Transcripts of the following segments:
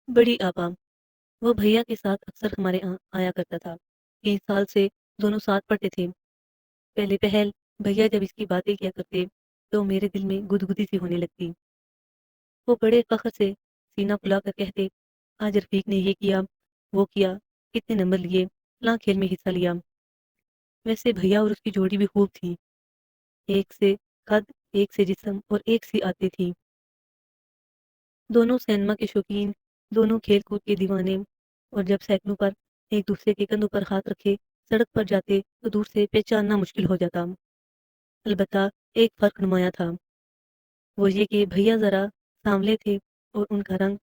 बड़ी आपा। वो भैया के साथ अक्सर हमारे यहाँ आया करता था। 3 साल से दोनों साथ पढ़ते थे। पहले पहल भैया जब इसकी बातें किया करते तो मेरे दिल में गुदगुदी सी होने लगती। वो बड़े फ़ख्र से सीना फुलाकर कहते, आज रफ़ीक ने ये किया, वो किया, इतने नंबर लिए, फलाँ खेल में हिस्सा लिया। वैसे भैया और उसकी जोड़ी भी खूब थी। एक से कद, एक से जिस्म और एक सी आती थी। दोनों सिनेमा के शौकीन, दोनों खेल-कूद के दीवाने और जब साइकिलों पर एक दूसरे के कंधों पर हाथ रखे सड़क पर जाते तो दूर से पहचानना मुश्किल हो जाता। अलबत्ता एक फ़र्क नुमाया था, वो ये कि भैया ज़रा सांवले थे और उनका रंग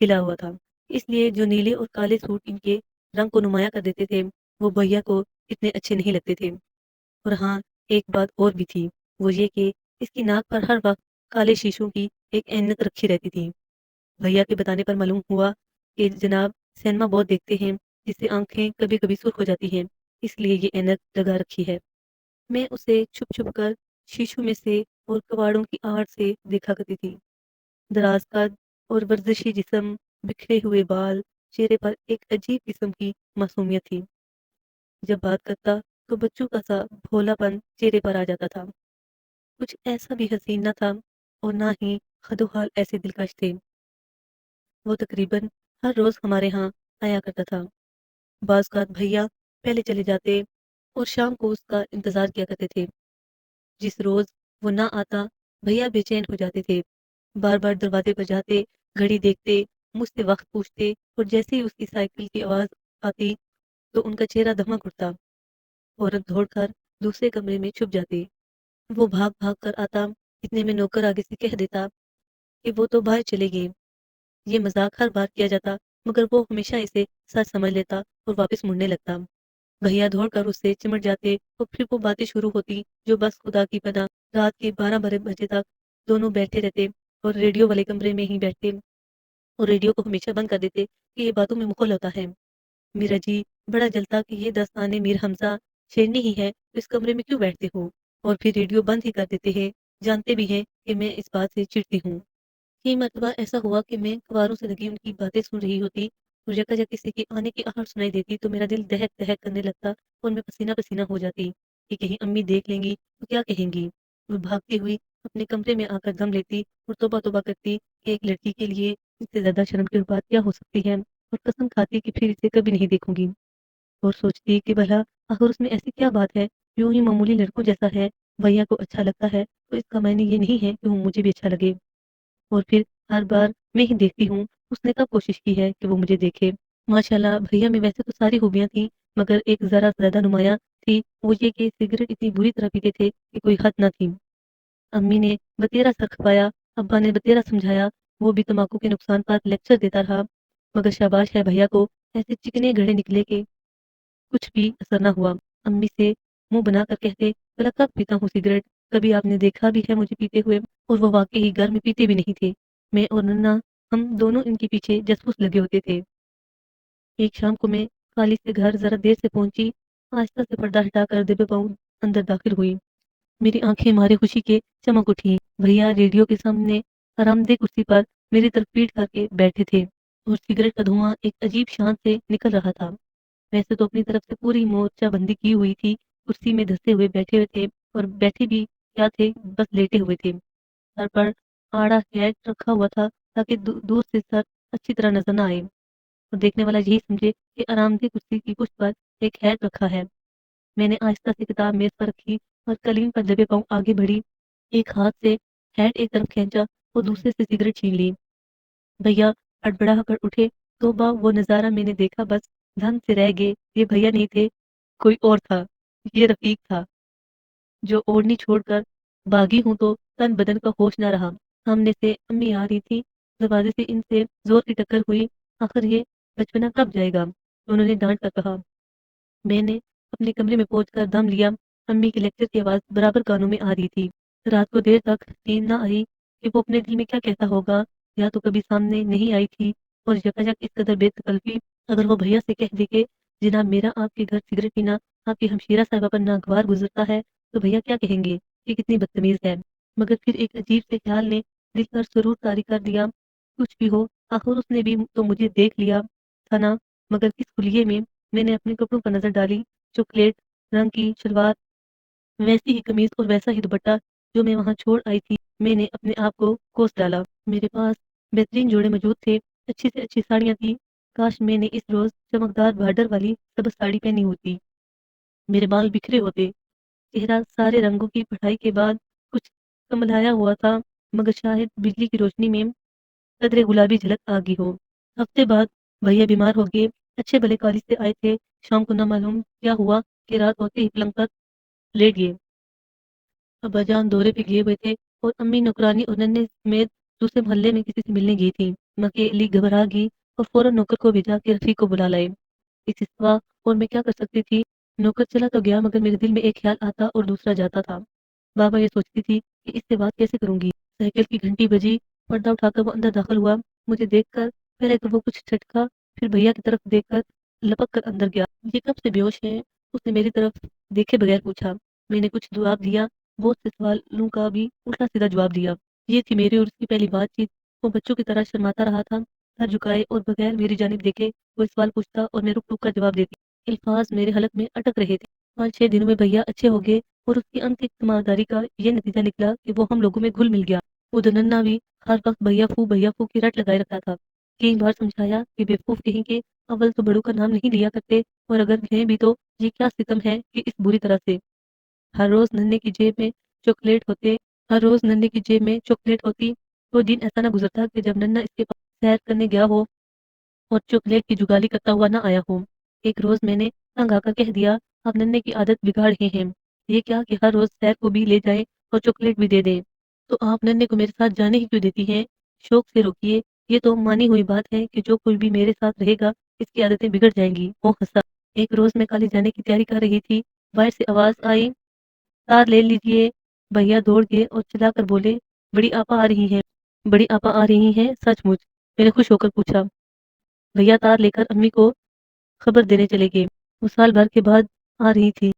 खिला हुआ था। इसलिए जो नीले और काले सूट इनके रंग को नुमाया कर देते थे, वो भैया को इतने अच्छे नहीं लगते थे। और हाँ, एक बात और भी थी, वो ये कि इसकी नाक पर हर वक़्त काले शीशों की एक ऐनक रखी रहती थी। भैया के बताने पर मालूम हुआ कि जनाब सिनेमा बहुत देखते हैं, जिससे आँखें कभी-कभी सुर्ख हो जाती हैं, इसलिए ये ऐनक लगा रखी है। मैं उसे छुप-छुप कर शीशों में से और कबाड़ों की आहट से देखा करती थी। दराज़ कद और वर्जिशी जिस्म, बिखरे हुए बाल, चेहरे पर एक अजीब किस्म की मासूमियत थी। जब बात करता तो बच्चों का सा भोलापन चेहरे पर आ जाता था। कुछ ऐसा भी हसीन न था और ना ही हदो-हाल ऐसे दिलकश थे। वो तकरीबन हर रोज़ हमारे यहाँ आया करता था। बाज़-औक़ात भैया पहले चले जाते और शाम को उसका इंतज़ार किया करते थे। जिस रोज़ वो ना आता, भैया बेचैन हो जाते थे। बार-बार दरवाज़े पर जाते, घड़ी देखते, मुझसे वक़्त पूछते और जैसे ही उसकी साइकिल की आवाज़ आती, तो उनका चेहरा धमक उठता। फ़ौरन दौड़कर दूसरे कमरे में छुप जाते। वो भाग-भाग कर आता, इतने में नौकर आगे से कह देता कि वो तो बाहर चले गए। ये मज़ाक हर बार किया जाता, मगर वो हमेशा इसे सच समझ लेता और वापस मुड़ने लगता। भैया दौड़कर उससे चिमट जाते और फिर वो बातें शुरू होती, जो बस खुदा की पनाह रात के 12 बजे तक दोनों बैठे रहते और रेडियो वाले कमरे में ही बैठते और रेडियो को हमेशा बंद कर देते कि ये बातों में मुखल होता है। मेरा जी बड़ा जलता कि ये दस्ताने मीर हमज़ा शेरनी ही है, तो इस कमरे में क्यों बैठते हो? और फिर रेडियो बंद ही कर देते हैं, जानते भी हैं कि मैं इस बात से चिढ़ती हूँ। कई मर्तबा ऐसा हुआ कि मैं कवारों से लगी उनकी बातें सुन रही होती और यकायक किसी के आने की आहट सुनाई देती तो मेरा दिल दहक-दहक करने लगता और मैं पसीना-पसीना हो जाती कि कहीं अम्मी देख लेंगी तो क्या कहेंगी? और भागती हुई अपने कमरे में आकर दम लेती और तौबा-तौबा करती कि एक लड़की के लिए इससे ज़्यादा शर्म की बात क्या हो सकती है? और कसम खाती कि फिर इसे कभी नहीं देखूँगी। और सोचती कि भला आखिर उसमें ऐसी क्या बात है, यूँ ही मामूली लड़कों जैसा है, भैया को अच्छा लगता है, तो इसका मायने ये नहीं है कि वो मुझे भी अच्छा लगे। और फिर हर बार मैं ही देखती हूँ, उसने कब कोशिश की है कि वो मुझे देखे। माशाल्लाह भैया में वैसे तो सारी खूबियाँ थीं, मगर एक ज़रा ज़्यादा नुमायाँ थी, वो ये कि सिगरेट इतनी बुरी तरह पीते थे कि कोई हद ना थी। अम्मी ने बतेरा सर खपाया, अब्बा ने बतेरा समझाया, वो भी तम्बाकू के नुकसान पर लेक्चर देता रहा, मगर शाबाश है भैया को, ऐसे चिकने घड़े निकले कि कुछ भी असर ना हुआ। अम्मी से मुँह बनाकर कहते, भला कब पीता हूँ सिगरेट? कभी आपने देखा भी है मुझे पीते हुए? और वो वाक़ई ही घर में पीते भी नहीं थे। मैं और नन्ना, हम दोनों इनके पीछे जासूस लगे होते थे। एक शाम को मैं खाली से घर ज़रा देर से पहुँची, आहिस्ता से पर्दा हटाकर दबे पाँव अंदर दाखिल हुई। मेरी आँखें मारे खुशी के चमक उठी। भैया रेडियो के सामने आरामदेह कुर्सी पर मेरी तरफ पीठ करके बैठे थे और सिगरेट का धुआँ एक अजीब शान से निकल रहा था। वैसे तो अपनी तरफ से पूरी मोर्चाबंदी की हुई थी, कुर्सी में धँसे हुए बैठे हुए थे और बैठे भी क्या थे, बस लेटे हुए थे। सर पर आड़ा हैट रखा हुआ था ताकि दूर से सर अच्छी तरह नज़र न आए और देखने वाला यही समझे कि आरामदेह कुर्सी की पुष्ट पर एक हैट रखा है। मैंने आहिस्ता से किताब मेज़ पर रखी और कलीन पर दबे पाँव आगे बढ़ी। एक हाथ से हैट एक तरफ खींचा और दूसरे से सिगरेट छीन ली। भैया हड़बड़ा कर उठे, तौबा! वो नज़ारा मैंने देखा बस धन से रह गए, ये भैया नहीं थे, कोई और था। ये रफ़ीक था, जो ओढ़नी छोड़कर भागी हूँ तो तन बदन का होश न रहा। सामने से अम्मी आ रही थी, दरवाज़े से इनसे ज़ोर की टक्कर हुई। आखिर ये बचपना कब जाएगा? उन्होंने डाँट कर कहा। मैंने अपने कमरे में पहुंचकर दम लिया। अम्मी के लेक्चर की आवाज़ बराबर कानों में आ रही थी। रात को देर तक नींद न आई कि वो अपने दिल में क्या कहता होगा, या तो कभी सामने नहीं आई थी और यकायक इस कदर बेतकल्फ़ी, अगर वो भैया से कह दे कि जनाब मेरा आपके घर सिगरेट पीना आपकी हमशीरा साहिबा पर नागवार गुज़रता है, तो भैया क्या कहेंगे? ये कितनी बदतमीज़ है। मगर फिर एक अजीब से ख़्याल ने दिल पर सुरूर तारी कर दिया, कुछ भी हो آخر اس نے بھی تو مجھے دیکھ لیا تھا نا، مگر کس کلیے میں میں نے اپنے کپڑوں پر نظر ڈالی، چاکلیٹ رنگ کی شلوار، ویسی ہی قمیض اور ویسا ہی دوپٹہ جو میں وہاں چھوڑ آئی تھی۔ میں نے اپنے آپ کو کوس ڈالا۔ میرے پاس بہترین جوڑے موجود تھے، اچھی سے اچھی ساڑیاں تھیں۔ کاش میں نے اس روز چمکدار بارڈر والی سبز ساڑی پہنی ہوتی، میرے بال بکھرے ہوتے، چہرہ سارے رنگوں کی پڑھائی کے بعد کچھ کملایا ہوا تھا، مگر شاید بجلی کی روشنی میں قدرے گلابی جھلک آ گئی ہو۔ ہفتے بعد بھیا بیمار ہو گئے، اچھے بھلے کالج سے آئے تھے، شام کو نہ معلوم کیا ہوا کہ رات ہوتے ہی پلنگ پر لیٹ گئے۔ ابا جان دورے پہ گئے ہوئے تھے اور امی نوکرانی اور ننے سمیت دوسرے محلے میں کسی سے ملنے گئی تھی۔ میں اکیلی گھبرا گئی اور فوراً نوکر کو بھیجا کے رفیق کو بلا لائے۔ اس سوا اور میں کیا کر سکتی تھی؟ نوکر چلا تو گیا، مگر میرے دل میں ایک خیال آتا اور دوسرا جاتا تھا۔ بابا یہ سوچتی تھی کہ اس سے بات کیسے کروں گی۔ سائیکل کی گھنٹی بجی، پردہ اٹھا کر وہ اندر داخل ہوا۔ مجھے دیکھ کر پہلے تو وہ کچھ جھٹکا، پھر بھیا کی طرف دیکھ کر لپک کر اندر گیا۔ یہ کب سے بے ہوش ہے؟ اس نے میری طرف دیکھے بغیر پوچھا۔ میں نے کچھ جواب دیا، بہت سے سوالوں کا بھی الٹا سیدھا جواب دیا۔ یہ تھی میری اور اس کی پہلی بات چیت۔ وہ بچوں کی طرح شرماتا رہا تھا، سر جھکائے اور بغیر میری جانب دیکھے کوئی سوال پوچھتا اور میں رک رک کر جواب دیتی۔ الفاظ میرے حلق میں اٹک رہے تھے۔ 5-6 دنوں میں بھیا اچھے ہو گئے اور اس کی انتک تیمارداری کا یہ نتیجہ نکلا کہ وہ ہم لوگوں میں گھل مل گیا۔ وہ دننا بھی ہر وقت بھیا پھو کی رٹ لگائے رکھتا تھا۔ کئی بار سمجھایا کہ بیوقوف کہیں کے اول تو بڑوں کا نام نہیں لیا کرتے، اور اگر لیں بھی تو یہ کیا ستم ہے کہ اس بری طرح سے۔ ہر روز ننھے کی جیب میں چاکلیٹ ہوتے ہر روز ننھے کی جیب میں چاکلیٹ ہوتی۔ وہ دن ایسا نہ گزرتا کہ جب ننھا اس کے پاس سیر کرنے گیا ہو اور چاکلیٹ کی جگالی کرتا ہوا نہ آیا ہو۔ ایک روز میں نے تنگ آ کر کہہ دیا، آپ ننھے کی عادت بگاڑ رہے ہیں۔ یہ کیا کہ ہر روز سیر کو بھی لے جائیں اور چاکلیٹ بھی دے دیں؟ تو آپ ننھے کو میرے ساتھ جانے ہی کیوں دیتی ہیں؟ شوق سے روکیے، یہ تو مانی ہوئی بات ہے کہ جو کوئی بھی میرے ساتھ رہے گا اس کی عادتیں بگڑ جائیں گی۔ وہ ہنسا۔ ایک روز میں کالج جانے کی تیاری کر رہی تھی، باہر سے آواز آئی، تار لے لیجیے۔ بھیا دوڑ گئے اور چلا کر بولے، بڑی آپا آ رہی ہیں۔ بڑی آپا آ رہی ہیں سچ مچ؟ میں نے خوش ہو کر پوچھا۔ بھیا تار لے کر امی کو خبر دینے چلے گئے، وہ سال بھر کے بعد آ رہی تھی۔